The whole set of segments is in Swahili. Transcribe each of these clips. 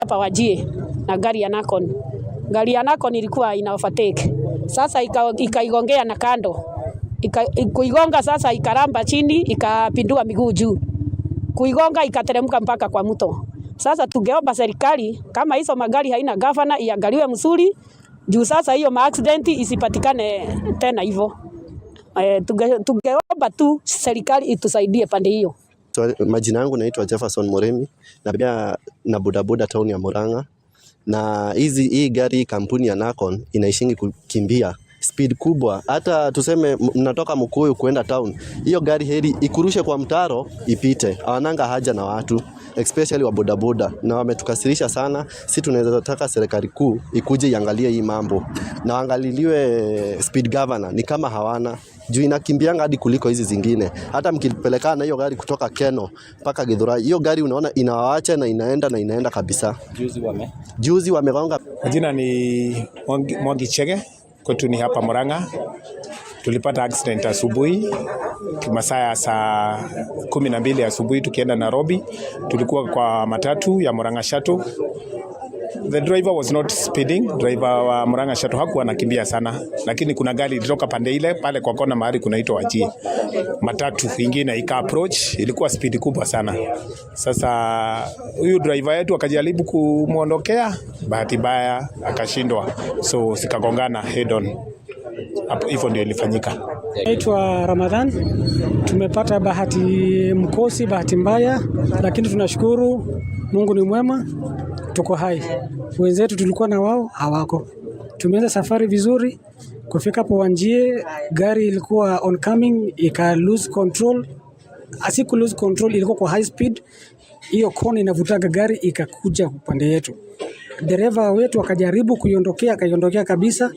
hapa wajie na gari ya Nakon. Gari ya Nakon ilikuwa ina overtake. Sasa ikaigongea na kando. Kuigonga sasa ikaramba chini, ikapindua miguu juu. Kuigonga ikateremka mpaka kwa mto. Sasa tungeomba serikali kama hizo magari haina gavana iangaliwe mzuri juu sasa hiyo accident isipatikane tena hivyo. Tungeomba tu serikali itusaidie pande hiyo. Majina yangu naitwa Jefferson Moremi na pia na bodaboda town ya Murang'a, na hii gari kampuni ya Nakon inaishingi kukimbia speed kubwa. Hata tuseme mnatoka Mkuyu kuenda town, hiyo gari heri ikurushe kwa mtaro ipite. Hawananga haja na watu, especially wa bodaboda, na wametukasirisha sana. Si tunaweza taka serikali kuu ikuje iangalie hii mambo na waangaliliwe speed governor, ni kama hawana juu inakimbianga hadi kuliko hizi zingine. Hata mkipelekana na hiyo gari kutoka Keno mpaka Githurai, hiyo gari unaona inawaacha na inaenda kabisa. Juzi wamegonga. Jina ni Mwangi Chege, kwetu ni hapa Murang'a. Tulipata accident asubuhi masaa ya saa 12 asubuhi tukienda Nairobi. Tulikuwa kwa matatu ya Murang'a Shuttle. The driver was not speeding. Driver wa Murang'a Shuttle hakuwa anakimbia sana, lakini kuna gari ilitoka pande ile pale kwa kona mahali kunaitwa Wajie. Matatu ingine ika approach, ilikuwa speed kubwa sana. Sasa huyu driver yetu akajaribu kumuondokea, bahati mbaya akashindwa, so sikagongana head on. Hapo hivyo ndio ilifanyika. Naitwa Ramadhan. Tumepata bahati mbaya, lakini tunashukuru Mungu ni mwema, tuko hai. Wenzetu tulikuwa na wao hawako. Tumeanza safari vizuri, kufika hapo Wajie gari ilikuwa oncoming, ika lose control. Asiku lose control, ilikuwa kwa high speed. Hiyo kona inavutaga gari ikakuja upande yetu. Dereva wetu akajaribu akaiondokea kabisa,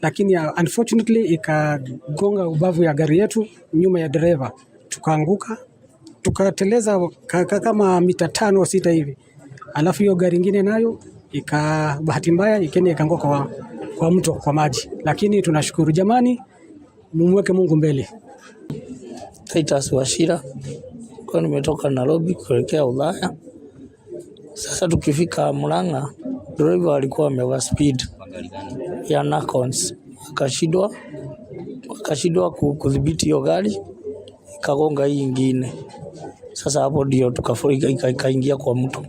lakini unfortunately ikagonga ubavu ya gari yetu nyuma ya dereva. Tukaanguka, tukateleza kama mita 5 au 6 hivi. Alafu hiyo gari nyingine nayo bahati mbaya ikaanguka kwa mto, kwa maji. Lakini tunashukuru jamani, mumweke Mungu mbele. Titus Washira, kwa nimetoka Nairobi kuelekea Ulaya. Sasa tukifika Murang'a, driver alikuwa ameva speed ya Nakons. Akashindwa kudhibiti hiyo gari, ikagonga hii nyingine. Sasa hapo ndio tukafurika, ikaingia kwa mto.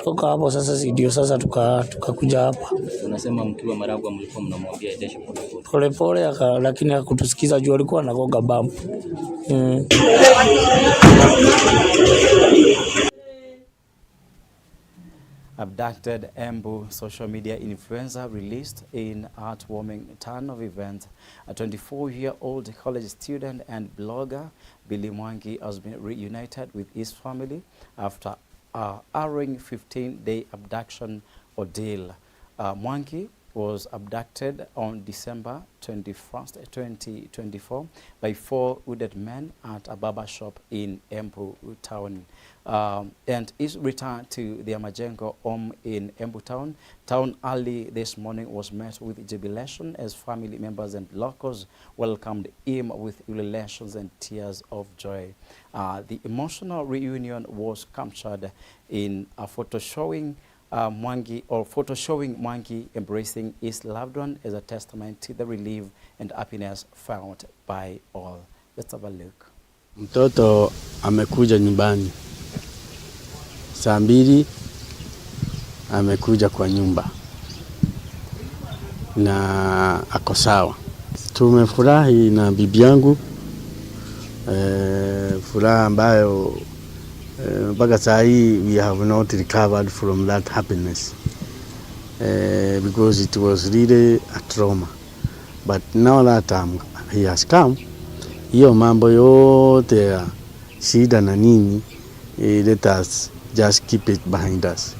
Toka hapo sasa ndio sasa tukakuja hapa. Unasema mkiwa Maragwa mlikuwa mnamwambia endeshe pole pole, lakini hakutusikiza juu alikuwa anagonga bump. Abducted Embu social media influencer released in heartwarming turn of events. A 24-year-old college student and blogger, Billy Mwangi, has been reunited with his family after a harrowing 15-day abduction ordeal. Mwangi was abducted on December 21st, 2024 by 4 wounded men at a barber shop in Embu town. And his return to the Majengo home in Embu town early this morning was met with jubilation as family members and locals welcomed him with ululations and tears of joy. The emotional reunion was captured in a photo showing Mwangi embracing his loved one as a testament to the relief and happiness felt by all. Let's have a look. Mtoto amekuja nyumbani. Saa 2 amekuja kwa nyumba na ako sawa. Tumefurahi na bibi yangu, furaha ambayo mpaka saa hii we have not recovered from that happiness because it was really a trauma, but now that he has come, hiyo mambo yote ya shida na nini, let us just keep it behind us.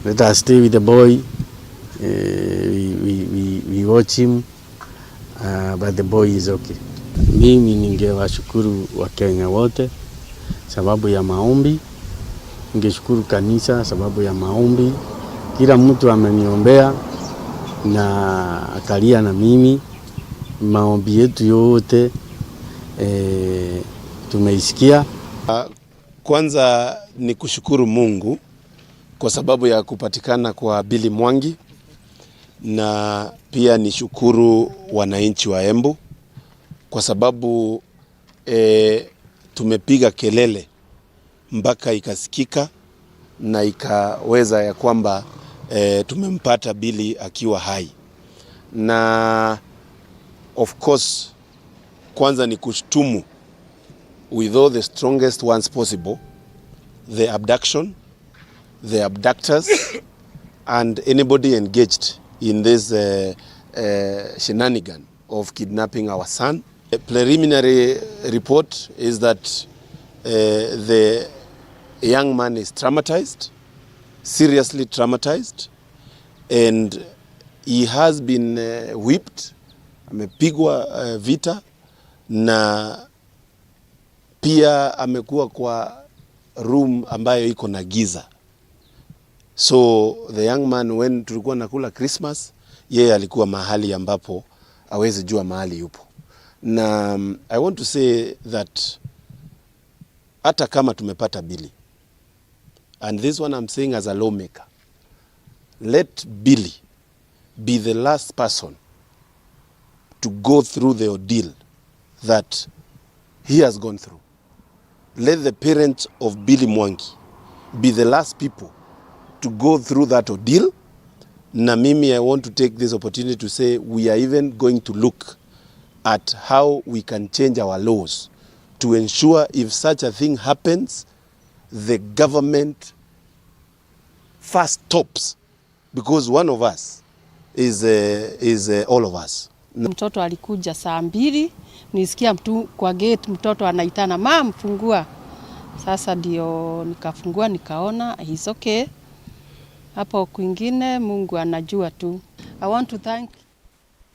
Let us stay with the boy. We watch him, but the boy is okay. Mimi ningewashukuru Wakenya wote sababu ya maombi. Ningeshukuru kanisa sababu ya maombi. Kila mtu ameniombea na akalia na mimi. Maombi yetu yote tumeisikia. Kwanza ni kushukuru Mungu kwa sababu ya kupatikana kwa Billy Mwangi, na pia nishukuru wananchi wa Embu kwa sababu tumepiga kelele mpaka ikasikika na ikaweza ya kwamba tumempata Billy akiwa hai. Na of course kwanza ni kushtumu with all the strongest ones possible the abduction, the abductors and anybody engaged in this shenanigan of kidnapping our son. A preliminary report is that the young man is traumatized, seriously traumatized, and he has been whipped, amepigwa vita, na pia amekuwa kwa room ambayo iko na giza. So the young man, when tulikuwa nakula Christmas, yeye alikuwa mahali ambapo hawezi jua mahali yupo. Na I want to say that hata kama tumepata Billy, and this one I'm saying as a lawmaker, let Billy be the last person to go through the ordeal that he has gone through. Let the parents of Billy Mwangi be the last people to go through that ordeal. Na mimi, I want to take this opportunity to say we are even going to look at how we can change our laws to ensure if such a thing happens, the government first stops, because one of us is all of us. Mtoto alikuja saa 2, nisikia mtu kwa gate, mtoto anaitana, "Mama, fungua." Sasa ndio nikafungua, nikaona he's okay. Hapo kwingine Mungu anajua tu. I want to thank.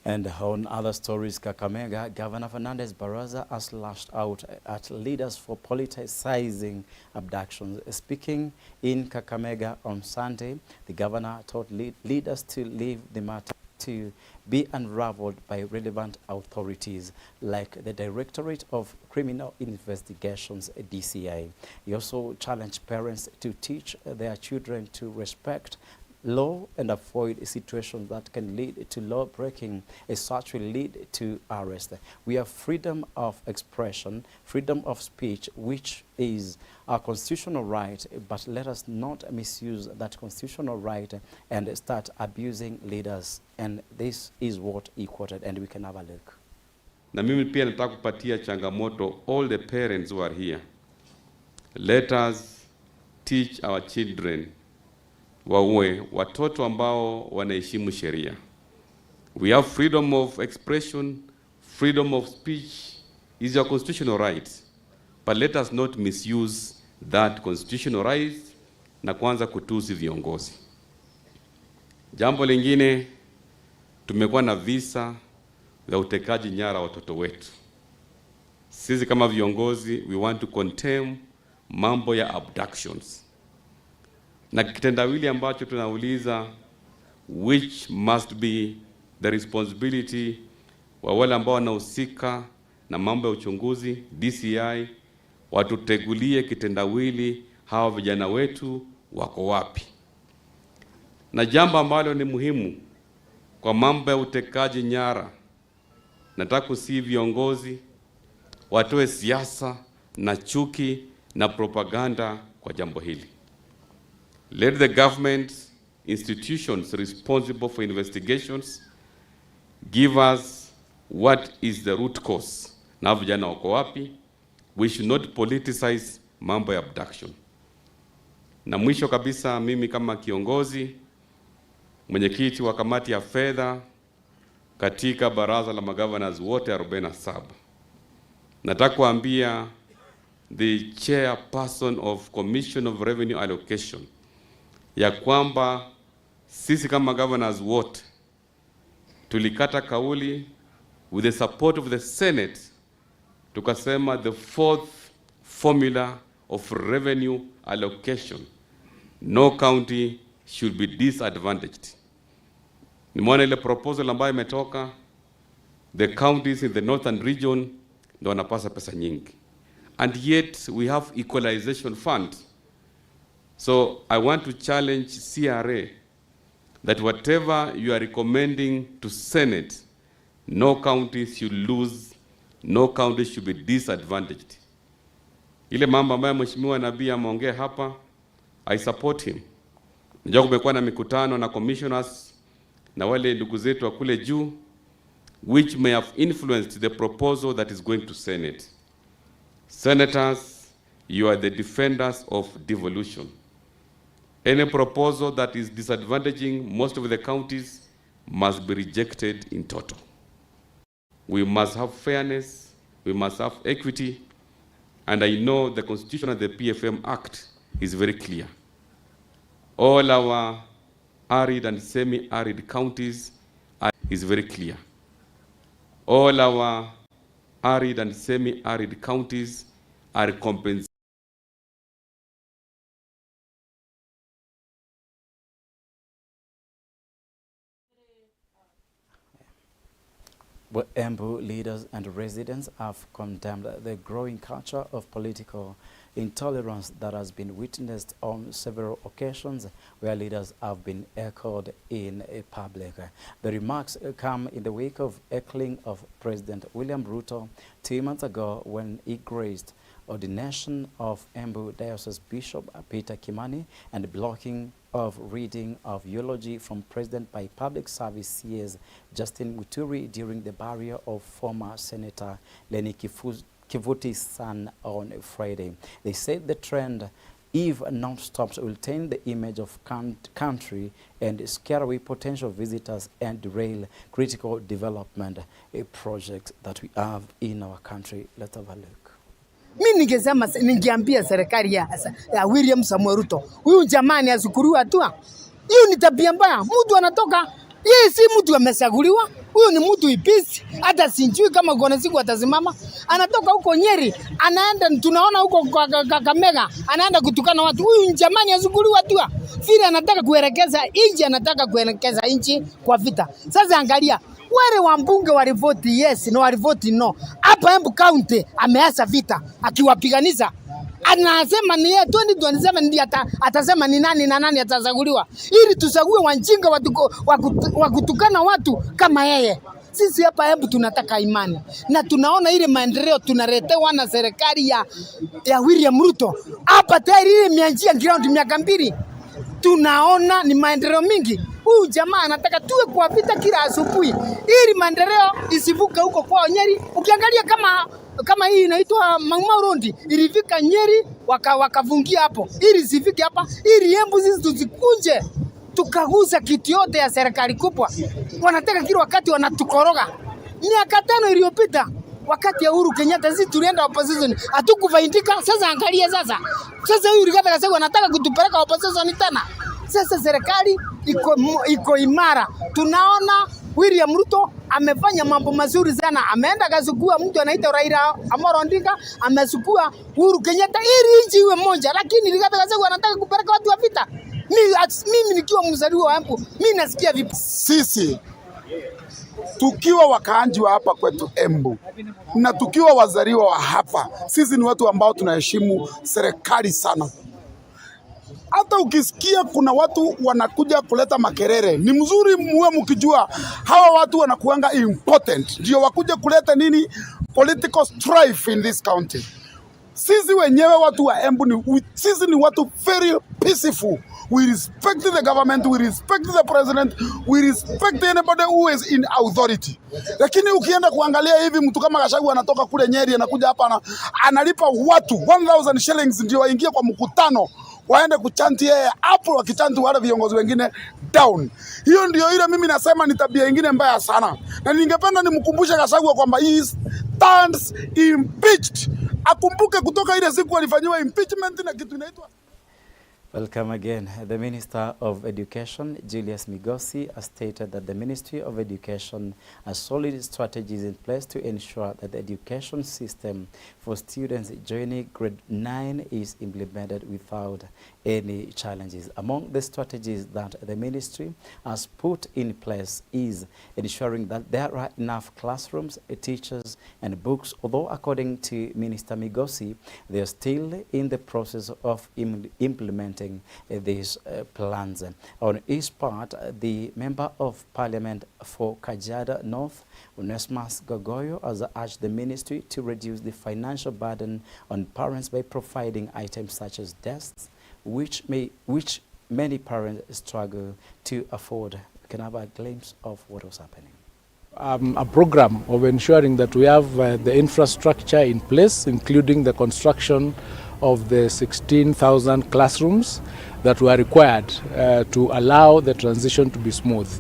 And on other stories, Kakamega, Governor Fernandez Baraza has lashed out at leaders for politicizing abductions. Speaking in Kakamega on Sunday, the governor told leaders to leave the matter to be unraveled by relevant authorities like the Directorate of Criminal Investigations, DCI. He also challenged parents to teach their children to respect law and avoid situations that can lead to law breaking, as such will lead to arrest. We have freedom of expression, freedom of speech, which is our constitutional right, but let us not misuse that constitutional right and start abusing leaders. And this is what he quoted, and we can have a look. Na mimi pia nataka kupatia changamoto all the parents who are here. Let us teach our children wawe watoto ambao wanaheshimu sheria. We have freedom of expression, freedom of speech is your constitutional right. But let us not misuse that constitutional right na kuanza kutusi viongozi. Jambo lingine, tumekuwa na visa vya utekaji nyara watoto wetu. Sisi kama viongozi, we want to condemn mambo ya abductions. Na kitendawili ambacho tunauliza, which must be the responsibility wa wale ambao wanahusika na mambo ya uchunguzi, DCI, watutegulie kitendawili hawa vijana wetu wako wapi. Na jambo ambalo ni muhimu kwa mambo ya utekaji nyara, nataka kusi viongozi watoe siasa na chuki na propaganda kwa jambo hili. Let the government institutions responsible for investigations give us what is the root cause. Na vijana wako wapi? We should not politicize mambo ya abduction. Na mwisho kabisa, mimi kama kiongozi, mwenyekiti wa kamati ya fedha katika baraza la magavana wote 47, nataka kuambia the chairperson of Commission of Revenue Allocation ya kwamba sisi kama governors wote tulikata kauli with the support of the Senate, tukasema the fourth formula of revenue allocation, no county should be disadvantaged. Nimeona ile proposal ambayo imetoka, the counties in the northern region ndio wanapasa pesa nyingi, and yet we have equalization fund So I want to challenge CRA that whatever you are recommending to Senate, no county should lose, no county should be disadvantaged. Ile mambo ambayo Mheshimiwa Nabii ameongea hapa, I support him. Najua kumekuwa na mikutano na commissioners na wale ndugu zetu wa kule juu, which may have influenced the proposal that is going to Senate. Senators, you are the defenders of devolution. Any proposal that is disadvantaging most of the counties must be rejected in total. We must have fairness, we must have equity, and I know the Constitution of the PFM Act is very clear. All our arid and semi-arid counties is very clear. All our arid and semi-arid counties are compensated. Well, Embu leaders and residents have condemned the growing culture of political intolerance that has been witnessed on several occasions where leaders have been echoed in public. The remarks come in the wake of heckling of President William Ruto 2 months ago when he graced ordination of Embu Diocese Bishop Peter Kimani and blocking of reading of eulogy from President by Public Service CS Justin Muturi during the burial of former Senator Lenny Kivuti's son on Friday. They said the trend, if not stopped, will taint the image of country and scare away potential visitors and derail critical development projects that we have in our country. Let's have a look. Mimi ningeambia serikali ya William Samoei Ruto, huyu jamani asikuruwa hatua. Hiyo ni tabia mbaya. Mtu anatoka, yeye si mtu amesaguliwa. Huyu ni mtu ipisi. Hata sinjui kama kuna siku atasimama. Anatoka huko Nyeri, anaenda tunaona huko kwa Kakamega, anaenda kutukana watu. Huyu jamani asikuruwa hatua. Vile anataka kuelekeza nchi, anataka kuelekeza nchi kwa vita. Sasa angalia, wale wambunge walivoti yes na walivoti no. Hapa Embu County ameanza vita akiwapiganisha. Anasema ni yeye 2027 ndiye atasema ni nani na nani atachaguliwa. Ili tusague wanjinga wa kutukana watu kama yeye. Sisi hapa Embu tunataka imani. Na tunaona ile maendeleo tunaletewa na serikali ya William Ruto. Hapa tayari ile mianjia ground miaka 2. Tunaona ni maendeleo mingi. Huyu jamaa anataka tuwe kwa vita kila asubuhi ili maendeleo isivuka huko kwa Nyeri. Ukiangalia kama hii inaitwa Mau Road ilifika Nyeri wakavungia hapo ili isifike hapa, ili Embu sisi tusikunje tukaguza kitu yote ya serikali kubwa. Wanataka kila wakati wanatukoroga. Miaka 5 iliyopita wakati ya Uhuru Kenyatta sisi tulienda opposition hatukufaidika. Sasa angalia sasa huyu Rigathi Gachagua anataka kutupeleka opposition tena. Sasa serikali iko imara. Tunaona William Ruto amefanya mambo mazuri sana. Ameenda kasukua mtu anaitwa Raila Amolo Odinga, amesukua Uhuru Kenyatta ili nchi iwe moja, lakini Rigathi Gachagua anataka kupeleka watu wa vita. Mimi nikiwa mzaliwa wa Embu, mimi nasikia vipi? Sisi tukiwa wakaanji wa hapa kwetu Embu na tukiwa wazaliwa wa hapa, sisi ni watu ambao tunaheshimu serikali sana. Hata ukisikia kuna watu wanakuja kuleta makerere, ni mzuri muwe mkijua hawa watu wanakuanga important. Ndio wakuja kuleta nini? Political strife in this county. Sisi wenyewe watu wa Embu sisi ni watu very peaceful. We respect the government, we respect the president, we respect anybody who is in authority. Lakini ukienda kuangalia hivi mtu kama Gachagua anatoka kule Nyeri anakuja hapa analipa watu 1000 shillings ndio waingie kwa mkutano. Waende kuchanti yeye hapo wakichanti wale viongozi wengine down. Hiyo ndio ile mimi nasema ni tabia nyingine mbaya sana. Na ningependa nimkumbushe Gachagua kwamba he stands impeached. Akumbuke kutoka ile siku alifanywa impeachment na kitu inaitwa. Welcome again. The Minister of Education, Julius Migosi, has stated that the Ministry of Education has solid strategies in place to ensure that the education system for students joining grade 9 is implemented without any challenges. Among the strategies that the ministry has put in place is ensuring that there are enough classrooms, teachers, and books, although according to Minister Migosi, they are still in the process of implementing implementing these plans. On his part, the Member of Parliament for Kajiado North, Onesmus Gogoyo, has urged the ministry to reduce the financial burden on parents by providing items such as desks, which many parents struggle to afford. We can have a glimpse of what was happening. A program of ensuring that we have the infrastructure in place, including the construction of the 16,000 classrooms that were required to allow the transition to be smooth.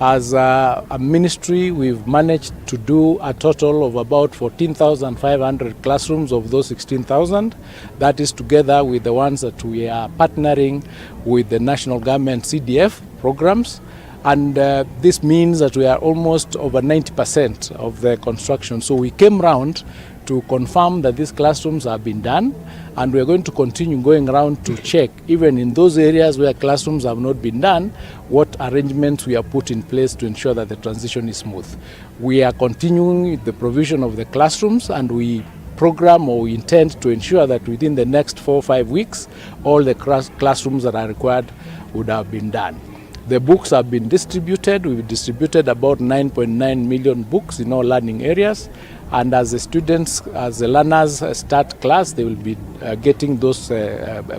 As a ministry, we've managed to do a total of about 14,500 classrooms of those 16,000. That is together with the ones that we are partnering with the national government CDF programs. And this means that we are almost over 90% of the construction. So we came round to confirm that these classrooms have been done, and we are going to continue going around to check, even in those areas where classrooms have not been done, what arrangements we have put in place to ensure that the transition is smooth. We are continuing the provision of the classrooms, and we program or we intend to ensure that within the next 4 or 5 weeks, all the classrooms that are required would have been done. The books have been distributed. We've distributed about 9.9 million books in all learning areas. And as the students, as the learners start class, they will be getting those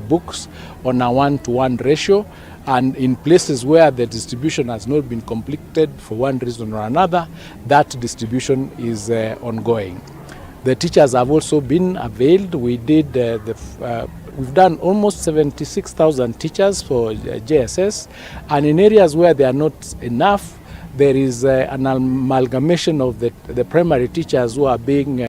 books on a 1-to-1 ratio. And in places where the distribution has not been completed for one reason or another, that distribution is ongoing. The teachers have also been availed. We did we've done almost 76,000 teachers for JSS, and in areas where they are not enough, there is an amalgamation of the primary teachers who are being,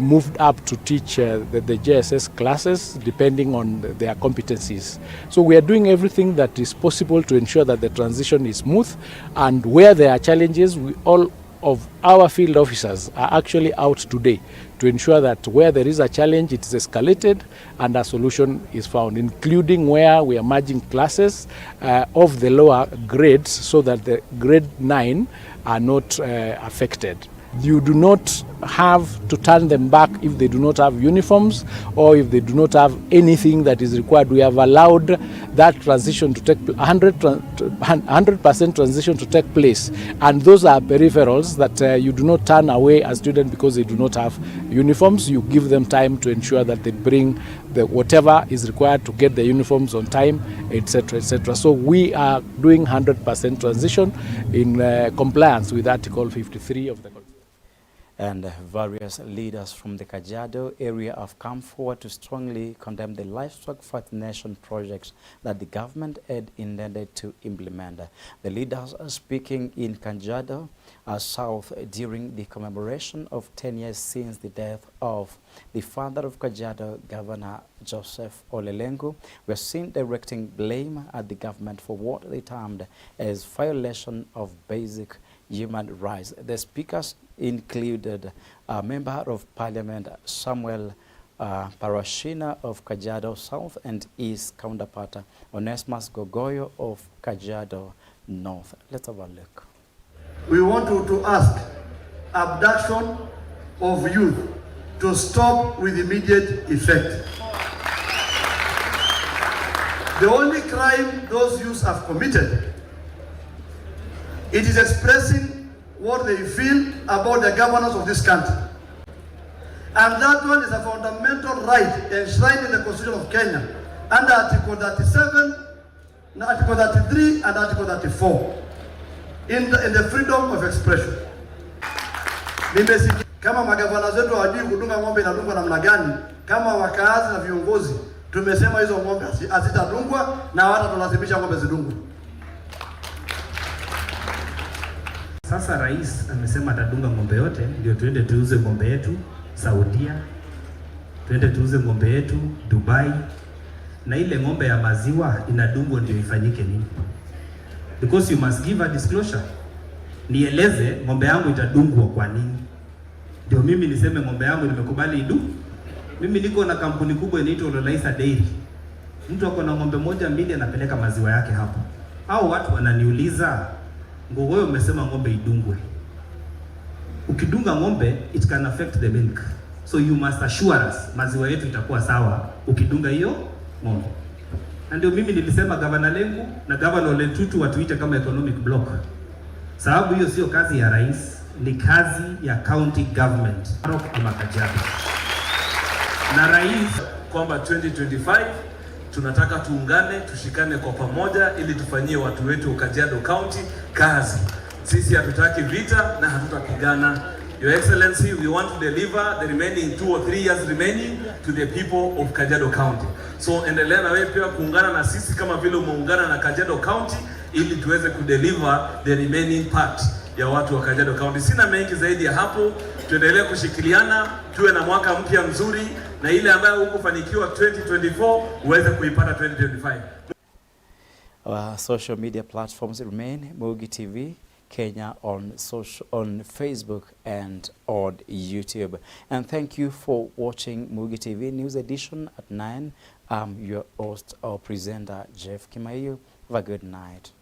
moved up to teach the JSS classes depending on their competencies. So we are doing everything that is possible to ensure that the transition is smooth, and where there are challenges, all of our field officers are actually out today to ensure that where there is a challenge, it is escalated and a solution is found, including where we are merging classes of the lower grades so that the grade 9 are not affected. You do not have to turn them back if they do not have uniforms or if they do not have anything that is required. We have allowed that transition to take 100% transition to take place, and those are peripherals that you do not turn away a student because they do not have uniforms. You give them time to ensure that they bring whatever is required to get the uniforms on time, etc., etc. So we are doing 100% transition in compliance with Article 53 of the Constitution. And various leaders from the Kajiado area have come forward to strongly condemn the livestock vaccination projects that the government had intended to implement. The leaders are speaking in Kajiado South during the commemoration of 10 years since the death of the father of Kajiado, Governor Joseph Olelengu, were seen directing blame at the government for what they termed as violation of basic human rights. The speakers included a Member of Parliament, Samuel Parashina of Kajiado South, and his counterpart, Onesmus Gogoyo of Kajiado North. Let's have a look. We want to ask abduction of youth to stop with immediate effect. The only crime those youths have committed, it is expressing what they feel about the governance of this country. And that one is a fundamental right enshrined in the Constitution of Kenya under Article 37, Article 33, and Article 34 in the freedom of expression. Nimesikia kama magavana zetu hawajui kudunga ng'ombe inadungwa namna gani, kama wakaazi na viongozi tumesema hizo ng'ombe hazitadungwa na hawatatulazimisha ng'ombe zidungwe. Sasa rais amesema atadunga ng'ombe yote, ndio tuende tuuze ng'ombe yetu Saudia, tuende tuuze ng'ombe yetu Dubai, na ile ng'ombe ya maziwa inadungwa ndio ifanyike nini? Because you must give a disclosure. Nieleze ng'ombe yangu itadungwa kwa nini? Ndio mimi niseme ng'ombe yangu nimekubali idu. Mimi niko na kampuni kubwa inaitwa Lolaisa Dairy. Mtu ako na ng'ombe moja mbili anapeleka maziwa yake hapo. Hao watu wananiuliza, wewe umesema ng'ombe idungwe. Ukidunga ng'ombe, it can affect the milk. So you must assure us maziwa yetu itakuwa sawa ukidunga hiyo ng'ombe. Na ndio mimi nilisema Gavana Lengu na Gavana Ole Ntutu watuite kama economic block. Sababu hiyo sio kazi ya rais, ni kazi ya county government. Ama Kajiado. Na rais kwamba 2025 tunataka tuungane, tushikane kwa pamoja ili tufanyie watu wetu Kajiado County kazi. Sisi hatutaki vita na hatutapigana. Your Excellency, we want to deliver the remaining 2 or 3 years remaining to the people of Kajiado County. So endelea na wewe pia kuungana na sisi kama vile umeungana na Kajiado County ili tuweze kudeliver the remaining part ya watu wa Kajiado County. Sina mengi zaidi ya hapo. Tuendelee kushikiliana, tuwe na mwaka mpya mzuri na ile ambayo hukufanikiwa 2024 uweze kuipata 2025. Our social media platforms remain Mugi TV Kenya on Facebook and on YouTube. And thank you for watching Mugi TV News Edition at 9. I'm your host or presenter, Jeff Kimaiyo. Have a good night.